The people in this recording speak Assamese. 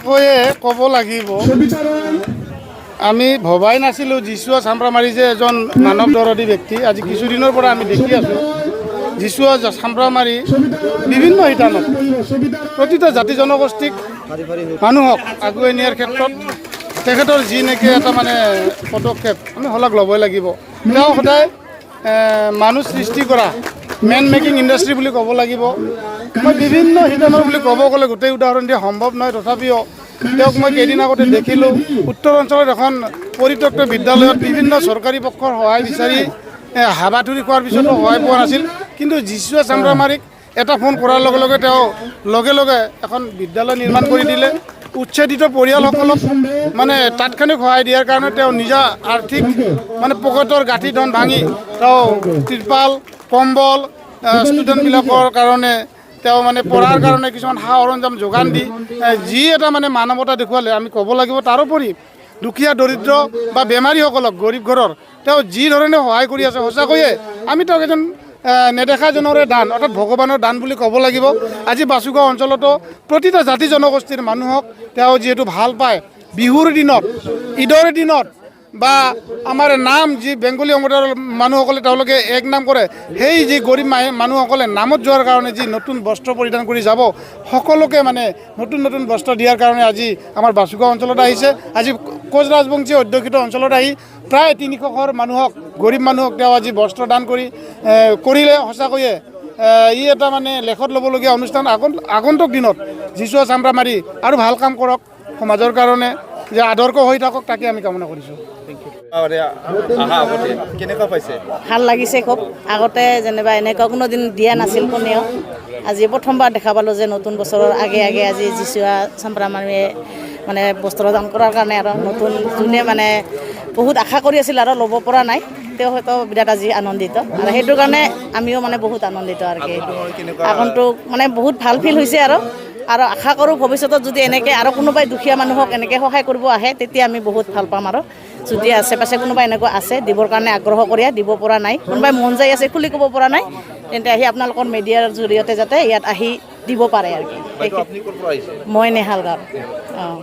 সঁচাকৈয়ে ক'ব লাগিব আমি ভবাই নাছিলোঁ যীশুৱা চামৰামাৰী যে এজন মানৱ দৰদী ব্যক্তি আজি কিছুদিনৰ পৰা আমি দেখি আছোঁ যীশুৱা চামৰামাৰী বিভিন্ন শিতানত প্ৰতিটো জাতি জনগোষ্ঠীক মানুহক আগুৱাই নিয়াৰ ক্ষেত্ৰত তেখেতৰ যি নেকি এটা মানে পদক্ষেপ আমি শলাগ ল'বই লাগিব তেওঁ সদায় মানুহ সৃষ্টি কৰা মেন মেকিং ইণ্ডাষ্ট্ৰী বুলি ক'ব লাগিব মই বিভিন্ন শিতানৰ বুলি ক'ব গ'লে গোটেই উদাহৰণ দিয়া সম্ভৱ নহয় তথাপিও তেওঁক মই কেইদিন আগতে দেখিলোঁ উত্তৰ অঞ্চলত এখন পৰিত্যক্ত বিদ্যালয়ত বিভিন্ন চৰকাৰী পক্ষৰ সহায় বিচাৰি হাবাথুৰি খোৱাৰ পিছতো সহায় পোৱা নাছিল কিন্তু যীশুৱা চামৰামাৰীক এটা ফোন কৰাৰ লগে লগে তেওঁ লগে লগে এখন বিদ্যালয় নিৰ্মাণ কৰি দিলে উচ্ছেদিত পৰিয়ালসকলক মানে তাৎক্ষণিক সহায় দিয়াৰ কাৰণে তেওঁ নিজা আৰ্থিক মানে পকেটৰ গাঁঠি ধন ভাঙি তেওঁ ত্ৰিপাল কম্বল ষ্টুডেণ্টবিলাকৰ কাৰণে তেওঁ মানে পঢ়াৰ কাৰণে কিছুমান সা সৰঞ্জাম যোগান দি যি এটা মানে মানৱতা দেখুৱালে আমি ক'ব লাগিব তাৰোপৰি দুখীয়া দৰিদ্ৰ বা বেমাৰীসকলক গৰীব ঘৰৰ তেওঁ যি ধৰণে সহায় কৰি আছে সঁচাকৈয়ে আমি তেওঁক এজন নেদেখাজনৰে দান অৰ্থাৎ ভগৱানৰ দান বুলি ক'ব লাগিব আজি বাসুগাঁও অঞ্চলতো প্ৰতিটো জাতি জনগোষ্ঠীৰ মানুহক তেওঁ যিহেতু ভাল পায় বিহুৰ দিনত ঈদৰ দিনত বা আমাৰ নাম যি বেংগলী সম্প্ৰদায়ৰ মানুহসকলে তেওঁলোকে এক নাম কৰে সেই যি গৰীব মানুহসকলে নামত যোৱাৰ কাৰণে যি নতুন বস্ত্ৰ পৰিধান কৰি যাব সকলোকে মানে নতুন নতুন বস্ত্ৰ দিয়াৰ কাৰণে আজি আমাৰ বাসুগাঁও অঞ্চলত আহিছে আজি কোচ ৰাজবংশী অধ্যুষিত অঞ্চলত আহি প্ৰায় 300 ঘৰ মানুহক গৰীব মানুহক তেওঁ আজি বস্ত্ৰ দান কৰিলে সঁচাকৈয়ে ই এটা মানে লেখত ল'বলগীয়া অনুষ্ঠান আগন্তুক দিনত যীশুৱা চামৰামাৰী আৰু ভাল কাম কৰক সমাজৰ কাৰণে যে আদৰ্শ হৈ থাকক তাকে আমি কামনা কৰিছোঁ ভাল লাগিছে খুব আগতে যেনিবা এনেকুৱা কোনো দিন দিয়া নাছিল কোনেও আজি প্ৰথমবাৰ দেখা পালোঁ যে নতুন বছৰৰ আগে আগে আজি যীশুৱা চামৰামাৰীয়ে মানে বস্ত্ৰ দান কৰাৰ কাৰণে আৰু নতুন যোনে মানে বহুত আশা কৰি আছিল আৰু ল'ব পৰা নাই তেওঁ হয়তো বিৰাট আজি আনন্দিত আৰু সেইটো কাৰণে আমিও মানে বহুত আনন্দিত আৰু কি আগন্তুক মানে বহুত ভাল ফিল হৈছে আৰু আশা কৰোঁ ভৱিষ্যতত যদি এনেকৈ আৰু কোনোবাই দুখীয়া মানুহক এনেকৈ সহায় কৰিব আহে তেতিয়া আমি বহুত ভাল পাম আৰু যদি আশে পাশে কোনোবাই এনেকুৱা আছে দিবৰ কাৰণে আগ্ৰহ কৰি দিব পৰা নাই কোনোবাই মন যাই আছে খুলি ক'ব পৰা নাই তেন্তে আহি আপোনালোকৰ মিডিয়াৰ জৰিয়তে যাতে ইয়াত আহি দিব পাৰে আৰু কি মই নেহাল গাঁও অঁ